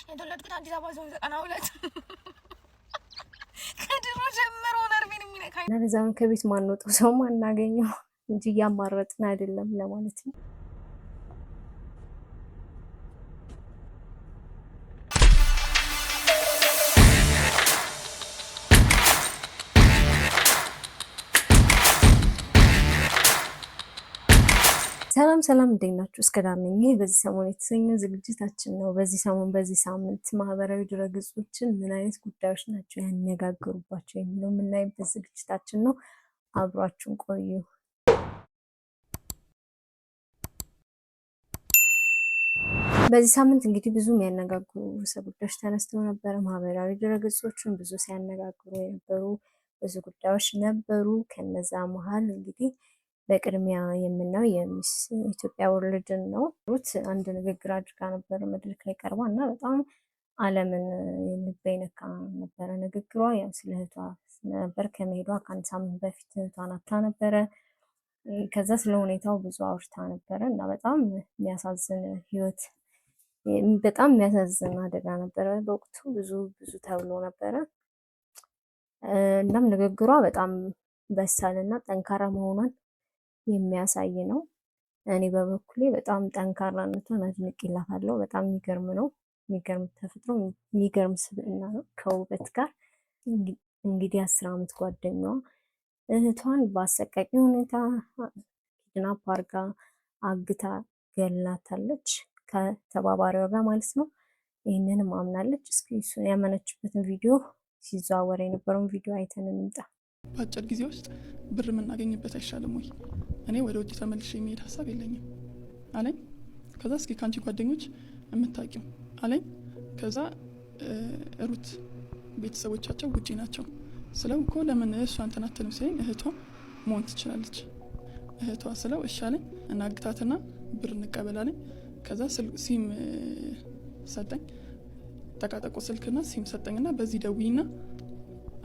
የተወለድኩት አዲስ አበባ ዞን 92 ከድሮ ጀምሮ ነርቤን የሚነካኝ እና ለዛም ከቤት ማንወጣው ሰው ማናገኘው እንጂ እያማረጥን አይደለም ለማለት ነው። ሰላም ሰላም፣ እንዴት ናችሁ? እስከ ዳር ነኝ። ይህ በዚህ ሰሞን የተሰኘው ዝግጅታችን ነው። በዚህ ሰሞን በዚህ ሳምንት ማህበራዊ ድረገጾችን ምን አይነት ጉዳዮች ናቸው ያነጋገሩባቸው የሚለው የምናይበት ዝግጅታችን ነው። አብሯችሁን ቆዩ። በዚህ ሳምንት እንግዲህ ብዙ የሚያነጋግሩ ርዕሰ ጉዳዮች ተነስተው ነበረ። ማህበራዊ ድረገጾችን ብዙ ሲያነጋግሩ የነበሩ ብዙ ጉዳዮች ነበሩ። ከነዛ መሀል እንግዲህ በቅድሚያ የምናየው የሚስ ኢትዮጵያ ወርልድን ነው። ሩት አንድ ንግግር አድርጋ ነበረ መድረክ ላይ ቀርባ እና በጣም ዓለምን ልብ የነካ ነበረ ንግግሯ። ያው ስለ እህቷ ነበር። ከመሄዷ ከአንድ ሳምንት በፊት እህቷን አታ ነበረ። ከዛ ስለ ሁኔታው ብዙ አውርታ ነበረ እና በጣም የሚያሳዝን ህይወት፣ በጣም የሚያሳዝን አደጋ ነበረ። በወቅቱ ብዙ ተብሎ ነበረ። እናም ንግግሯ በጣም በሳልና ጠንካራ መሆኗን የሚያሳይ ነው። እኔ በበኩሌ በጣም ጠንካራነቷን አድንቄላታለሁ። በጣም የሚገርም ነው። የሚገርም ተፈጥሮ፣ የሚገርም ስብዕና ነው ከውበት ጋር። እንግዲህ 10 ዓመት ጓደኛዋ እህቷን በአሰቃቂ ሁኔታ ኪድናፕ አድርጋ አግታ ገላታለች፣ ከተባባሪዋ ጋር ማለት ነው። ይህንንም አምናለች። እስኪ እሱን ያመነችበትን ቪዲዮ ሲዘዋወር የነበረውን ቪዲዮ አይተን እንምጣ። በአጭር ጊዜ ውስጥ ብር የምናገኝበት አይሻልም ወይ? እኔ ወደ ውጭ ተመልሼ የሚሄድ ሀሳብ የለኝም አለኝ። ከዛ እስኪ ከአንቺ ጓደኞች የምታውቂው አለኝ። ከዛ ሩት ቤተሰቦቻቸው ውጪ ናቸው ስለው እኮ ለምን እሷ እንትን አትልም ሲለኝ እህቷ መሆን ትችላለች እህቷ ስለው እሺ አለኝ። እናግታትና ብር እንቀበላለኝ። ከዛ ሲም ሰጠኝ፣ ጠቃጠቆ ስልክና ሲም ሰጠኝና በዚህ ደውይና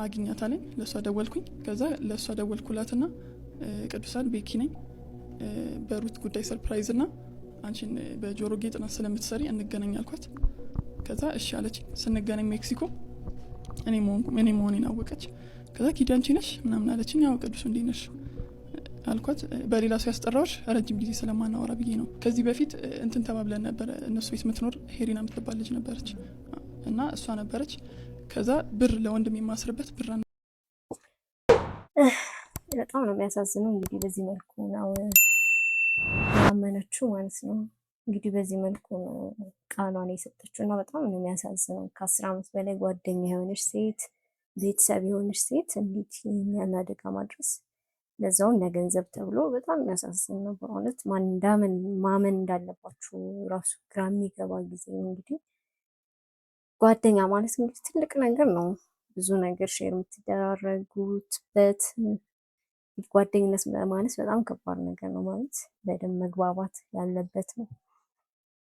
አግኛት አለኝ። ለእሷ ደወልኩኝ። ከዛ ለእሷ ደወልኩላትና ቅዱሳን ቤኪ ነኝ፣ በሩት ጉዳይ ሰርፕራይዝ እና አንቺን በጆሮ ጌጥና ስለምትሰሪ እንገናኝ አልኳት። ከዛ እሺ አለች። ስንገናኝ ሜክሲኮ እኔ መሆኔን አወቀች። ከዛ ኪዲ አንቺ ነሽ ምናምን አለችኝ። ያው ቅዱስ እንዴት ነሽ አልኳት። በሌላ ሰው ያስጠራዎች ረጅም ጊዜ ስለማናወራ ብዬ ነው። ከዚህ በፊት እንትን ተባብለን ነበር። እነሱ ቤት የምትኖር ሄሪና የምትባል ልጅ ነበረች እና እሷ ነበረች። ከዛ ብር ለወንድም የማስርበት ብር በጣም ነው የሚያሳዝነው። እንግዲህ በዚህ መልኩ ነው ያመነችው ማለት ነው። እንግዲህ በዚህ መልኩ ነው ቃሏን የሰጠችው እና በጣም ነው የሚያሳዝነው። ከ10 ዓመት በላይ ጓደኛ የሆነች ሴት፣ ቤተሰብ የሆነች ሴት እንዴት ያን አደጋ ማድረስ፣ ለዛውም ለገንዘብ ተብሎ በጣም የሚያሳዝን ነው በእውነት። ማመን እንዳለባችሁ ራሱ ግራ የሚገባ ጊዜ ነው። እንግዲህ ጓደኛ ማለት እንግዲህ ትልቅ ነገር ነው። ብዙ ነገር ሼር የምትደራረጉት ጓደኝነት ማለት በጣም ከባድ ነገር ነው። ማለት በደንብ መግባባት ያለበት ነው።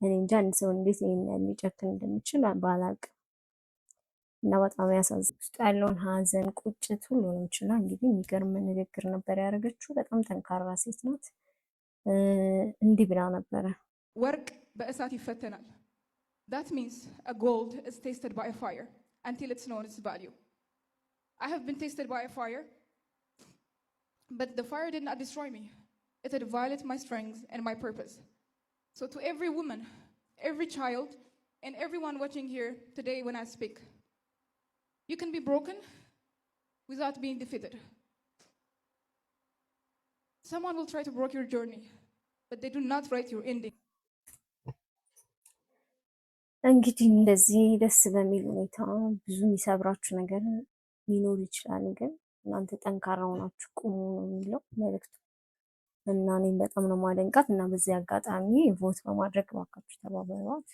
እኔ እንጃ አንድ ሰው እንዴት ይሄን ያህል ሊጨክን እንደሚችል ባላቅም እና በጣም ያሳዝን። ውስጥ ያለውን ሀዘን፣ ቁጭት ሁሉንም ችላ እንግዲህ የሚገርም ንግግር ነበር ያደረገችው። በጣም ጠንካራ ሴት ናት። እንዲህ ብላ ነበረ። ወርቅ በእሳት ይፈተናል። That means a gold is tasted by a fire until it's known its value. I have been tasted by a fire, but the fire did not destroy me. It had violated my strength and my purpose. So to every woman, every child, and everyone watching here today when I speak, you can be broken without being defeated. Someone will try to break your journey, but they do not write your ending. እንግዲህ እንደዚህ ደስ በሚል ሁኔታ ብዙ የሚሰብራችሁ ነገር ሊኖር ይችላል፣ ግን እናንተ ጠንካራ ሆናችሁ ቁሙ ነው የሚለው መልእክቱ እና እኔም በጣም ነው ማደንቃት እና በዚህ አጋጣሚ ቮት በማድረግ እባካችሁ ተባበሯት።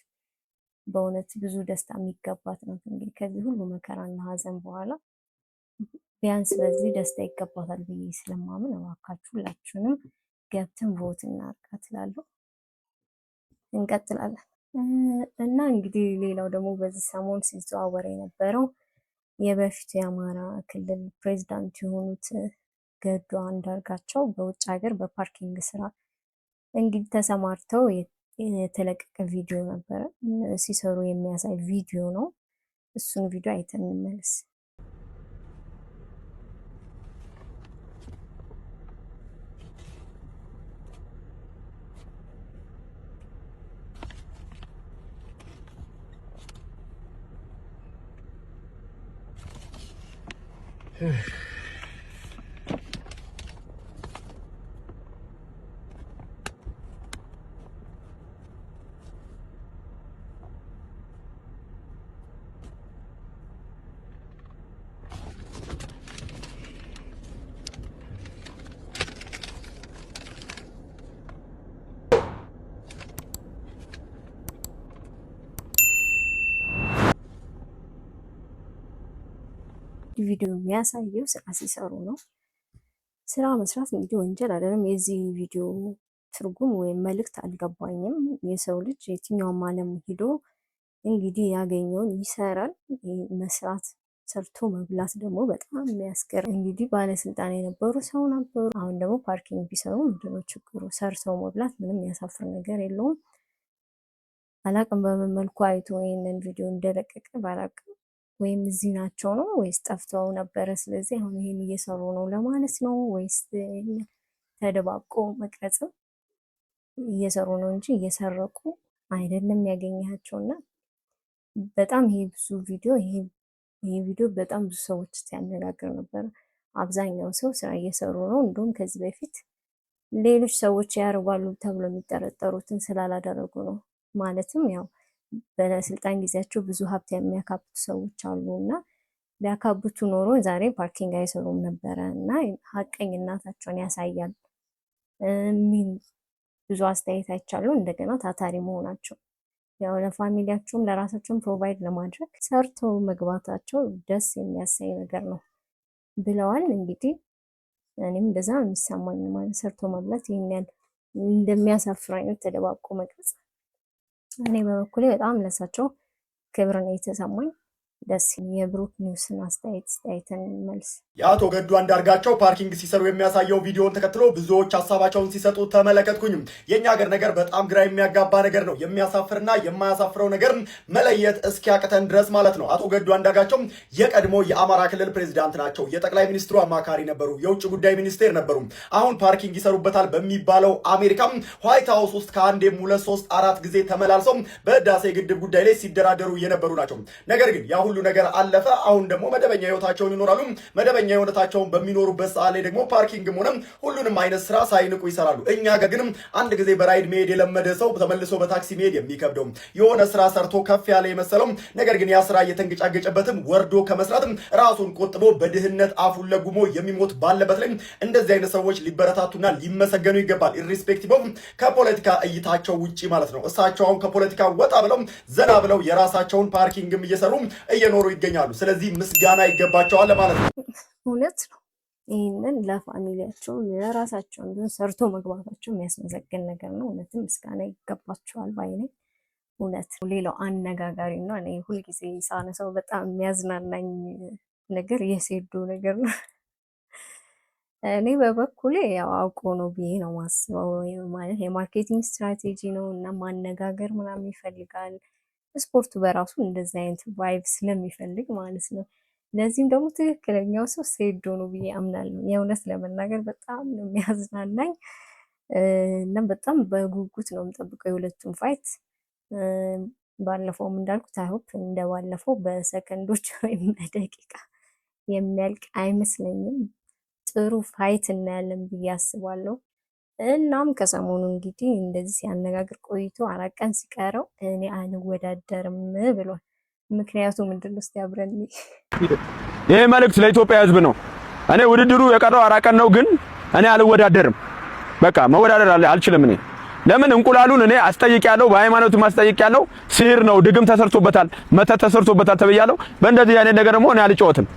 በእውነት ብዙ ደስታ የሚገባት ናት። እንግዲህ ከዚህ ሁሉ መከራና ሀዘን በኋላ ቢያንስ በዚህ ደስታ ይገባታል ብዬ ስለማምን እባካችሁ ሁላችሁንም ገብተን ቮት እናድርጋት እላለሁ። እንቀጥላለን። እና እንግዲህ ሌላው ደግሞ በዚህ ሰሞን ሲዘዋወር የነበረው የበፊቱ የአማራ ክልል ፕሬዝዳንት የሆኑት ገዱ አንዳርጋቸው በውጭ ሀገር በፓርኪንግ ስራ እንግዲህ ተሰማርተው የተለቀቀ ቪዲዮ ነበረ ሲሰሩ የሚያሳይ ቪዲዮ ነው። እሱን ቪዲዮ አይተን እንመለስ። ቪዲዮ የሚያሳየው ስራ ሲሰሩ ነው። ስራ መስራት እንግዲህ ወንጀል አይደለም። የዚህ ቪዲዮ ትርጉም ወይም መልእክት አልገባኝም። የሰው ልጅ የትኛውም ዓለም ሄዶ እንግዲህ ያገኘውን ይሰራል። መስራት ሰርቶ መብላት ደግሞ በጣም የሚያስገርም እንግዲህ ባለስልጣን የነበሩ ሰው ነበሩ። አሁን ደግሞ ፓርኪንግ ቢሰሩ ምንድነው ችግሩ? ሰርተው መብላት ምንም የሚያሳፍር ነገር የለውም። አላቅም በምን መልኩ አይቶ ይሄንን ቪዲዮ እንደለቀቀ ባላቅም ወይም እዚህ ናቸው ነው ወይስ ጠፍተው ነበረ? ስለዚህ አሁን ይሄን እየሰሩ ነው ለማለት ነው ወይስ ተደባቆ መቅረጽም እየሰሩ ነው እንጂ እየሰረቁ አይደለም ያገኛቸውና በጣም ይሄ ቪዲዮ በጣም ብዙ ሰዎች ሲያነጋግር ነበር። አብዛኛው ሰው ስራ እየሰሩ ነው። እንደውም ከዚህ በፊት ሌሎች ሰዎች ያደርጓሉ ተብሎ የሚጠረጠሩትን ስላላደረጉ ነው። ማለትም ያው በስልጣን ጊዜያቸው ብዙ ሀብት የሚያካብቱ ሰዎች አሉ እና ቢያካብቱ ኖሮ ዛሬ ፓርኪንግ አይሰሩም ነበረ እና ሀቀኝነታቸውን ያሳያል የሚል ብዙ አስተያየት አይቻሉ። እንደገና ታታሪ መሆናቸው ያው ለፋሚሊያቸውም ለራሳቸውም ፕሮቫይድ ለማድረግ ሰርተው መግባታቸው ደስ የሚያሳይ ነገር ነው ብለዋል። እንግዲህ እኔም እንደዛ የሚሰማኝ ማለት ሰርቶ መብላት ይሄን ያህል እንደሚያሳፍር አይነት ተደባቆ መቅረጽ እኔ በበኩሌ በጣም ለሳቸው ክብር ነው የተሰማኝ። ደስ የብሩክ ኒውስን አስተያየት መልስ የአቶ ገዱ አንዳርጋቸው ፓርኪንግ ሲሰሩ የሚያሳየው ቪዲዮን ተከትሎ ብዙዎች ሀሳባቸውን ሲሰጡ ተመለከትኩኝ። የኛ ሀገር ነገር በጣም ግራ የሚያጋባ ነገር ነው። የሚያሳፍርና የማያሳፍረው ነገር መለየት እስኪያቅተን ድረስ ማለት ነው። አቶ ገዱ አንዳርጋቸው የቀድሞ የአማራ ክልል ፕሬዝዳንት ናቸው። የጠቅላይ ሚኒስትሩ አማካሪ ነበሩ። የውጭ ጉዳይ ሚኒስቴር ነበሩ። አሁን ፓርኪንግ ይሰሩበታል በሚባለው አሜሪካ ዋይት ሃውስ ውስጥ ከአንዴም 2 3 4 ጊዜ ተመላልሰው በህዳሴ ግድብ ጉዳይ ላይ ሲደራደሩ የነበሩ ናቸው። ነገር ግን ያ ሁሉ ነገር አለፈ። አሁን ደግሞ መደበኛ ህይወታቸውን ይኖራሉ። መደበኛ ህይወታቸውን በሚኖሩበት ሰዓት ላይ ደግሞ ፓርኪንግም ሆነ ሁሉንም አይነት ስራ ሳይንቁ ይሰራሉ። እኛ ጋር ግን አንድ ጊዜ በራይድ መሄድ የለመደ ሰው ተመልሶ በታክሲ መሄድ የሚከብደው የሆነ ስራ ሰርቶ ከፍ ያለ የመሰለው ነገር ግን ያ ስራ እየተንገጫገጨበትም ወርዶ ከመስራትም ራሱን ቆጥቦ በድህነት አፉን ለጉሞ የሚሞት ባለበት ላይ እንደዚህ አይነት ሰዎች ሊበረታቱና ሊመሰገኑ ይገባል። ኢሪስፔክቲቭ ኦፍ ከፖለቲካ እይታቸው ውጪ ማለት ነው። እሳቸው አሁን ከፖለቲካ ወጣ ብለው ዘና ብለው የራሳቸውን ፓርኪንግም እየሰሩ እየኖሩ ይገኛሉ። ስለዚህ ምስጋና ይገባቸዋል ማለት ነው። እውነት ነው። ይህንን ለፋሚሊያቸው ለራሳቸው እንዲሆን ሰርቶ መግባታቸው የሚያስመሰግን ነገር ነው። እውነትም ምስጋና ይገባቸዋል ባይ ነኝ። እውነት ሌላው አነጋጋሪ ነው። እኔ ሁልጊዜ ሳነሳው በጣም የሚያዝናናኝ ነገር የሴዶ ነገር ነው። እኔ በበኩሌ ያው አውቆ ነው ብዬ ነው ማስበው። ማለት የማርኬቲንግ ስትራቴጂ ነው እና ማነጋገር ምናምን ይፈልጋል። ስፖርቱ በራሱ እንደዚህ አይነት ቫይብ ስለሚፈልግ ማለት ነው። ለዚህም ደግሞ ትክክለኛው ሰው ሴዶ ነው ብዬ አምናለሁ። የእውነት ለመናገር በጣም ነው የሚያዝናናኝ እና በጣም በጉጉት ነው የምጠብቀው የሁለቱም ፋይት። ባለፈውም እንዳልኩት አይሆፕ እንደባለፈው በሰከንዶች ወይም በደቂቃ የሚያልቅ አይመስለኝም። ጥሩ ፋይት እናያለን ብዬ አስባለሁ። እናም ከሰሞኑ እንግዲህ እንደዚህ ሲያነጋግር ቆይቶ 4 ቀን ሲቀረው እኔ አልወዳደርም ብሏል። ምክንያቱ ምንድነው? እስቲ አብረን ይሄ መልእክት ለኢትዮጵያ ሕዝብ ነው። እኔ ውድድሩ የቀረው 4 ቀን ነው፣ ግን እኔ አልወዳደርም። በቃ መወዳደር አልችልም። እኔ ለምን እንቁላሉን እኔ አስጠይቄያለሁ፣ በሃይማኖቱ ማስጠይቄያለሁ። ሲህር ነው፣ ድግም ተሰርቶበታል፣ መተት ተሰርቶበታል ተብያለሁ። በእንደዚህ አይነት ነገር ደግሞ እኔ አልጫወትም።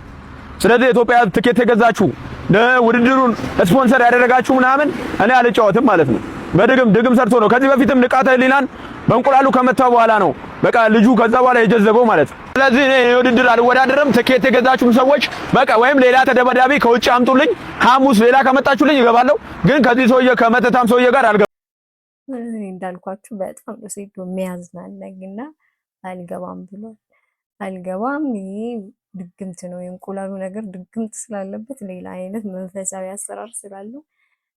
ስለዚህ ኢትዮጵያ ትኬት የገዛችሁ ለውድድሩን ስፖንሰር ያደረጋችሁ ምናምን እኔ አልጫወትም ማለት ነው። ድግም ሰርቶ ነው። ከዚህ በፊትም ንቃተ ህሊናን በእንቁላሉ ከመታው በኋላ ነው በቃ ልጁ ከዛ በኋላ የጀዘበው ማለት ነው። ስለዚህ እኔ ውድድር አልወዳደርም። ትኬት የገዛችሁም ሰዎች በቃ ወይም ሌላ ተደባዳቢ ከውጭ አምጡልኝ። ሐሙስ ሌላ ከመጣችሁልኝ እገባለሁ። ግን ከዚህ ሰውዬ ከመተታም ሰውዬ ጋር እንዳልኳችሁ በጣም ነው ሴዶ የሚያዝናናኝና አልገባም ብሏል። አልገባም ይሄ ድግምት ነው። የእንቁላሉ ነገር ድግምት ስላለበት ሌላ አይነት መንፈሳዊ አሰራር ስላለው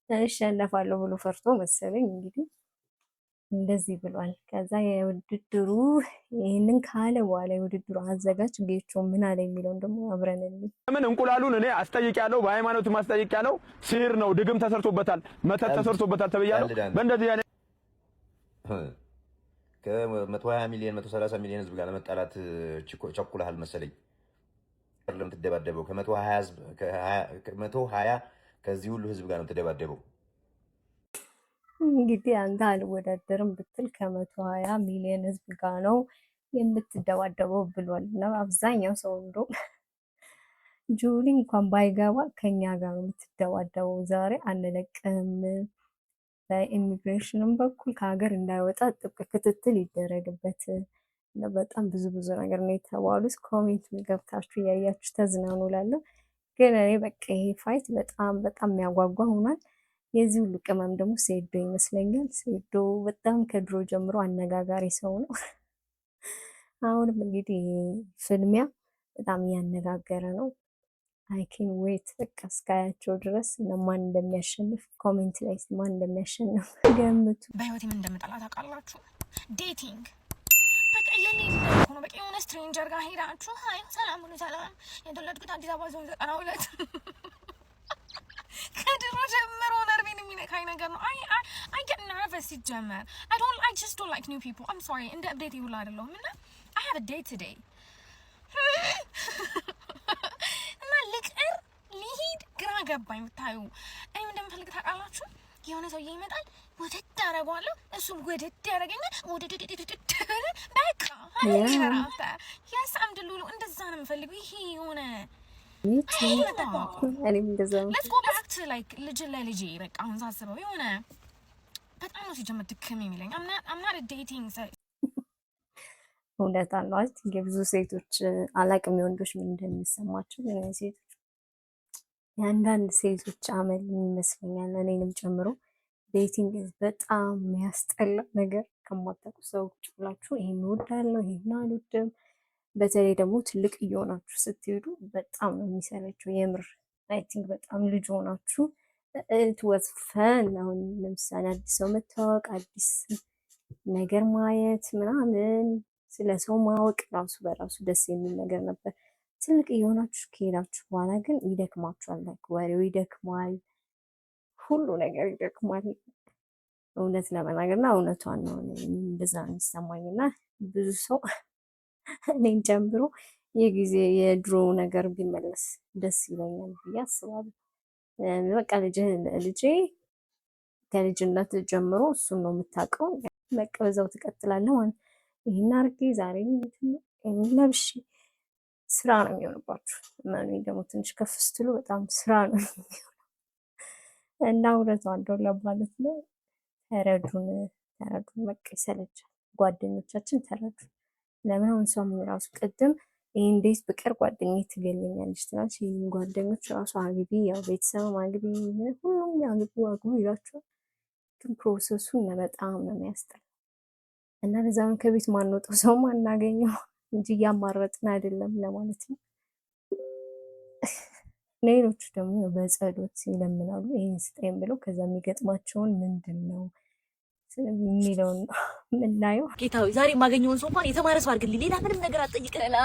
እሸነፋለሁ ብሎ ፈርቶ መሰለኝ እንግዲህ እንደዚህ ብሏል። ከዛ የውድድሩ ይህንን ካለ በኋላ የውድድሩ አዘጋጅ ጌቾ ምን አለ የሚለውን ደግሞ አብረን እንይ። ለምን እንቁላሉን እኔ አስጠይቄያለሁ፣ በሃይማኖትም አስጠይቄያለሁ። ሲህር ነው፣ ድግም ተሰርቶበታል፣ መተት ተሰርቶበታል ተብያለሁ። በእንደዚህ አይነት ከ120 ሚሊዮን 130 ሚሊዮን ህዝብ ጋር ለመጣላት ቸኩለሃል መሰለኝ። ለምትደባደበው ከ120 ከዚህ ሁሉ ህዝብ ጋር ነው የምትደባደበው። እንግዲህ አንተ አልወዳደርም ብትል ከ120 ሚሊዮን ህዝብ ጋር ነው የምትደባደበው ብሏል። እና አብዛኛው ሰው እንደውም ጁሊ እንኳን ባይገባ ከኛ ጋር ነው የምትደባደበው፣ ዛሬ አንለቅህም፣ በኢሚግሬሽንም በኩል ከሀገር እንዳይወጣ ጥብቅ ክትትል ይደረግበት። በጣም ብዙ ነገር ነው የተባሉት። ኮሜንት ገብታችሁ እያያችሁ ተዝናኑ እላለሁ። ግን እኔ በቃ ይሄ ፋይት በጣም የሚያጓጓ ሆኗል። የዚህ ሁሉ ቅመም ደግሞ ሴዶ ይመስለኛል። ሴዶ በጣም ከድሮ ጀምሮ አነጋጋሪ ሰው ነው። አሁንም እንግዲህ ፍልሚያ በጣም እያነጋገረ ነው። አይኬን ዌት በቃ እስካያቸው ድረስ ማን እንደሚያሸንፍ ኮሜንት ላይ ማን እንደሚያሸንፍ ገምቱ። በህይወት ምን እንደምጠላ ታውቃላችሁ? ዴቲንግ በቃ የሌለ ሆኖ በቃ የሆነ ስትሬንጀር ጋር ሄዳችሁ ሀይ ሰላም ብሎ ሰላም የተወለድኩት አዲስ አበባ ዞን 92 ከድሮ ጀምሮ ነርቬን የሚነካኝ ነገር ነው። I get nervous ሲጀመር I just don't like new people. I'm sorry እንደ እብዴት ይውላ አይደለሁም እና I have a date today እና ልቅር ሊሄድ ግራ ገባኝ። ብታዩ እኔ እንደምፈልግ ታውቃላችሁ? የሆነ ሰውዬ ይመጣል፣ ወደድ አደርገዋለሁ፣ እሱም ወደድ ያደርገኛል። በቃ ያስ አምድሉሉ እንደዛ ነው የምፈልገው። ይሄ የሆነ let's go back to like ልጄ በቃ አሁን ሳስበው የሆነ በጣም ነው ሲጀምር ድክም የሚለኝ። I'm not a dating እውነት አሏት የብዙ ሴቶች አላቅም የወንዶች ምን እንደሚሰማቸው ሴቶች የአንዳንድ ሴቶች አመል ይመስለኛል እኔንም ጨምሮ ዴቲንግ በጣም የሚያስጠላ ነገር። ከማታውቁ ሰው ቁጭ ብላችሁ ይሄን እወዳለሁ ይሄን አልወድም። በተለይ ደግሞ ትልቅ እየሆናችሁ ስትሄዱ በጣም ነው የሚሰለችው። የምር አይ ቲንክ በጣም ልጅ ሆናችሁ ትወዝፈን። አሁን ለምሳሌ አዲስ ሰው መታወቅ፣ አዲስ ነገር ማየት ምናምን ስለ ሰው ማወቅ ራሱ በራሱ ደስ የሚል ነገር ነበር። ትልቅ እየሆናችሁ ከሄዳችሁ በኋላ ግን ይደክማችኋል። ላይክ ወሬው ይደክማል፣ ሁሉ ነገር ይደክማል። እውነት ለመናገርና እውነቷን ነው እንደዛ ነው የሚሰማኝና ብዙ ሰው እኔን ጨምሮ የድሮ ነገር ቢመለስ ደስ ይለኛል ብዬ አስባለሁ። በቃ ልጄ ከልጅነት ጀምሮ እሱን ነው የምታውቀው። በቃ በዛው ትቀጥላለህ ማለት ይሄን አድርጌ ዛሬ ለብሼ ስራ ነው የሚሆንባችሁ። እኔ ደግሞ ትንሽ ከፍ ስትሉ በጣም ስራ ነው የሚሆነው እና እውነቷን እንደው ለማለት ነው። ተረዱን በቃ ይሰለቻል። ጓደኞቻችን ተረዱን። ለምን አሁን ሰው ራሱ ቅድም ይሄን እንዴት ብቀር ጓደኛዬ ትገለኛለች ትላለች። ይሄን ጓደኞች ራሱ አግቢ ያው ቤተሰብ አግቢ ሁሉም አግቡ ይላቸዋል። ግን ፕሮሰሱን በጣም ነው የሚያስጠላ እና ለዛም ከቤት ማንወጣው ሰው ማናገኘው እንጂ እያማረጥን አይደለም ለማለት ነው። ሌሎቹ ደግሞ በጸሎት ይለምናሉ ይሄን ስጠኝ ብለው ከዛ የሚገጥማቸውን ምንድን ነው የሚለውን ምናየው። ጌታዊ ዛሬ የማገኘውን ሰው እንኳን የተማረ ሰው አድርግልኝ፣ ሌላ ምንም ነገር አትጠይቅና።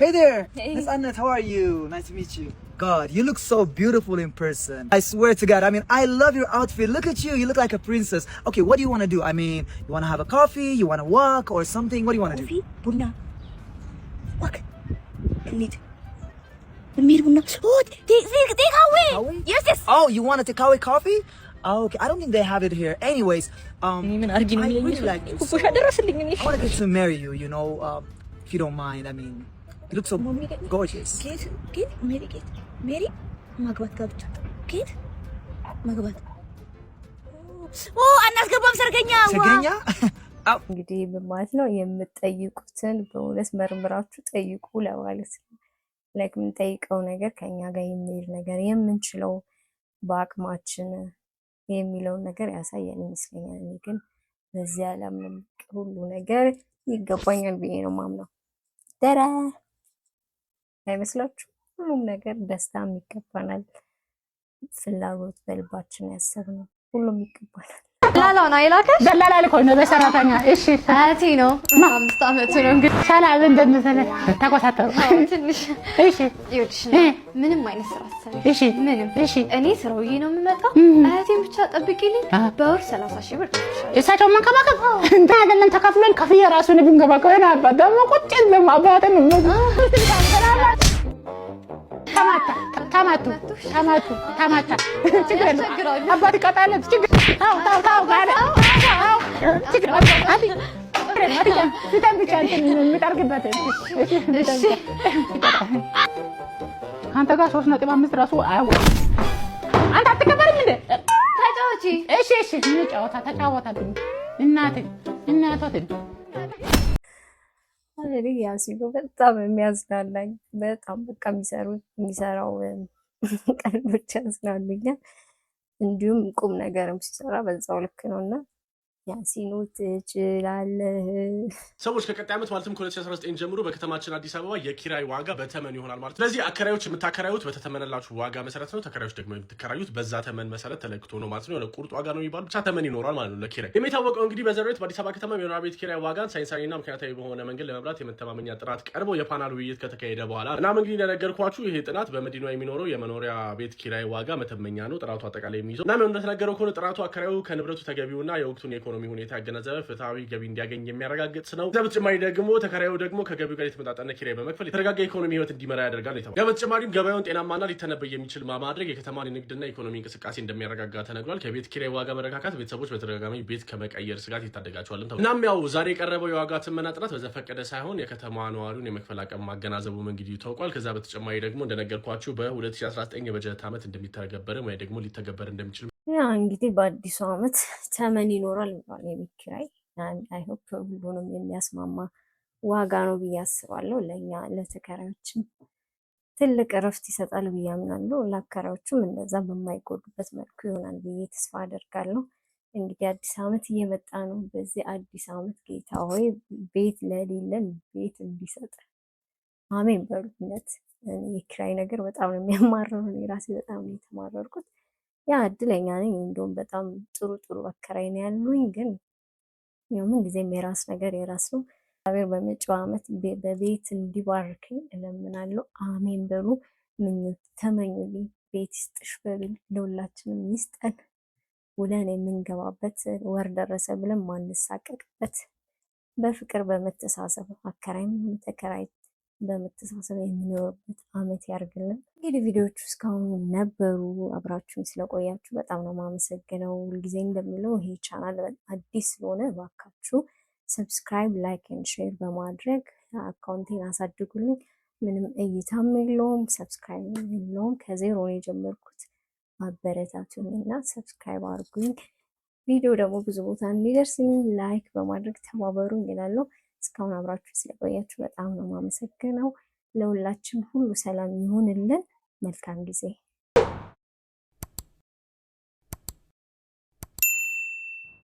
Hey there, Nathaniel, how are you? Nice to meet you. God, you look so beautiful in person. I swear to God, I mean, I love your outfit. Look at you, you look like a princess. Okay, what do you want to do? I mean, you want to have a coffee, you want to walk or something? What do you want to do? Coffee, ቡና walk. እንሂድ ቡና take away. Yes. Oh, you want to take away coffee? Oh, okay, I don't think they have it here. Anyways, I really like you. So I want to get to marry you, you know, if you don't mind. I mean, you look so gorgeous. ሜሪ ማግባት ጋብቻ ጌት ማግባት አናስገባም ሰርገኛ እንግዲህ በማለት ነው የምትጠይቁትን በእውነት መርምራችሁ ጠይቁ ለማለት ነው። ላይክ የምንጠይቀው ነገር ከኛ ጋር የሚሄድ ነገር የምንችለው በአቅማችን የሚለውን ነገር ያሳየን ይመስለኛል። እኔ ግን በዚህ ዓለም ሁሉ ነገር ይገባኛል ብዬ ነው የማምነው። ደረ አይመስላችሁ? ሁሉም ነገር ደስታም ይገባናል። ፍላጎት በልባችን ያሰብነው ሁሉም ይገባናል። ደላላው ነው አይላከሽ? ደላላ ልኮ ነው በሰራተኛ። እሺ አቲ ነው 5 አመት ነው እንግዲህ ሰላም እንደምትለ ተቆጣጣው ትንሽ። እሺ ይውልሽ ምንም አይነት ስራ አሰሪ። እሺ ምንም። እሺ እኔ ስራውዬ ነው የምመጣው። አያቴን ብቻ ጠብቂልኝ። በወር 30,000 ብር እሳቸው መንከባከብ እንደ አይደለም ተከፍለን ከፍዬ ራሱን ብንገባከው ነው። አባ ደግሞ ቁጭ እንደም አባቴን ነው ታማቱ ችግር የለም አባት ይቀጣለት ችግር ታው ጋር ችግር አቢ ሲተን ብቻ የምጠርግበት እሺ አንተ ጋር 3.5 ራሱ አያወጣም። አንተ አትከበርም እንዴ? ተጫወቺ። እሺ እንጫወታ ተጫወታብኝ እናቶትን ያሲሉ በጣም የሚያዝናናኝ በጣም በቃ የሚሰራው ቀልዶች ያዝናኑኛል። እንዲሁም ቁም ነገርም ሲሰራ በዛው ልክ ነውና ያሲኑ ትችላለህ። ሰዎች ከቀጣይ ዓመት ማለትም ከ2019 ጀምሮ በከተማችን አዲስ አበባ የኪራይ ዋጋ በተመን ይሆናል ማለት ነው። ስለዚህ አከራዮች የምታከራዩት በተተመነላችሁ ዋጋ መሰረት ነው። ተከራዮች ደግሞ የምትከራዩት በዛ ተመን መሰረት ተለክቶ ነው ማለት ነው። ቁርጥ ዋጋ ነው የሚባለው ብቻ ተመን ይኖራል ማለት ነው ለኪራይ። የሚታወቀው እንግዲህ በዛሬው ዕለት በአዲስ አበባ ከተማ የመኖሪያ ቤት ኪራይ ዋጋን ሳይንሳዊና ምክንያታዊ በሆነ መንገድ ለመብላት የመተማመኛ ጥናት ቀርቦ የፓናል ውይይት ከተካሄደ በኋላ እናም እንግዲህ እንደነገርኳችሁ ይሄ ጥናት በመዲናዋ የሚኖረው የመኖሪያ ቤት ኪራይ ዋጋ መተመኛ ነው። ጥራቱ አጠቃላይ የሚይዘው እናም እንደተነገረው ከሆነ ጥራቱ አከራዩ ከንብረቱ ተገቢውና የወቅቱን የኢኮኖሚ ሁኔታ ያገናዘበ ፍትሃዊ ገቢ እንዲያገኝ የሚያረጋግጥ ነው። ከዛ በተጨማሪ ደግሞ ተከራዩ ደግሞ ከገቢው ጋር የተመጣጠነ ኪራይ በመክፈል የተረጋጋ ኢኮኖሚ ህይወት እንዲመራ ያደርጋል ነው። ያ በተጨማሪም ገበያውን ጤናማና ሊተነበይ የሚችል ማድረግ የከተማን የንግድና ኢኮኖሚ እንቅስቃሴ እንደሚያረጋጋ ተነግሯል። ከቤት ኪራይ ዋጋ መረጋጋት ቤተሰቦች በተደጋጋሚ ቤት ከመቀየር ስጋት ይታደጋቸዋል ተብሏል። እናም ያው ዛሬ የቀረበው የዋጋ ትመና ጥናት በዘፈቀደ ሳይሆን የከተማ ነዋሪውን የመክፈል አቅም ማገናዘቡም እንግዲህ ታውቋል። ከዛ በተጨማሪ ደግሞ እንደነገርኳችሁ በ2019 የበጀት ዓመት እንደሚተገበርም ወይ ደግሞ ሊተገበር እንደሚችል ያ እንግዲህ በአዲሱ ዓመት ተመን ይኖራል ብሏል የቤት ኪራይ። አይ ሆፕ ሁሉንም የሚያስማማ ዋጋ ነው ብዬ አስባለሁ። ለእኛ ለተከራዮችም ትልቅ እረፍት ይሰጣል ብዬ አምናለሁ። ለአከራዮቹም እንደዛ በማይጎዱበት መልኩ ይሆናል ብዬ ተስፋ አደርጋለሁ። እንግዲህ አዲስ ዓመት እየመጣ ነው። በዚህ አዲስ ዓመት ጌታ ሆይ ቤት ለሌለን ቤት እንዲሰጥ አሜን በሉነት። የኪራይ ነገር በጣም ነው የሚያማርረው። እኔ ራሴ በጣም ነው የተማረርኩት። ያ እድለኛ ነኝ። እንደውም በጣም ጥሩ አከራይ ነው ያሉኝ። ግን ምን ጊዜም የራስ ነገር የራስ ነው። እግዚአብሔር በመጪው ዓመት በቤት እንዲባርከኝ እለምናለሁ። አሜን በሉ። ምኞት ተመኙልኝ። ቤት ይስጥሽ በሉ። ለሁላችንም ይስጠን። ውለን የምንገባበት ወር ደረሰ ብለን ማንሳቀቅበት በፍቅር በመተሳሰብ አከራይም ተከራይ በመተሳሰብ የምንኖርበት ዓመት ያርግልን። እንግዲህ ቪዲዮዎቹ እስካሁን ነበሩ። አብራችሁን ስለቆያችሁ በጣም ነው የማመሰግነው። ሁልጊዜ እንደምለው ይሄ ቻናል አዲስ ስለሆነ እባካችሁ ሰብስክራይብ፣ ላይክ ኤንድ ሼር በማድረግ አካውንቴን አሳድጉልኝ። ምንም እይታም የለውም ሰብስክራይብ የለውም። ከዜሮ ነው የጀመርኩት። አበረታቱኝ እና ሰብስክራይብ አድርጉኝ። ቪዲዮ ደግሞ ብዙ ቦታ እንዲደርስኝ ላይክ በማድረግ ተባበሩኝ እላለሁ። እስካሁን አብራችሁ ስለቆያችሁ በጣም ነው የማመሰግነው። ለሁላችን ሁሉ ሰላም ይሁንልን። መልካም ጊዜ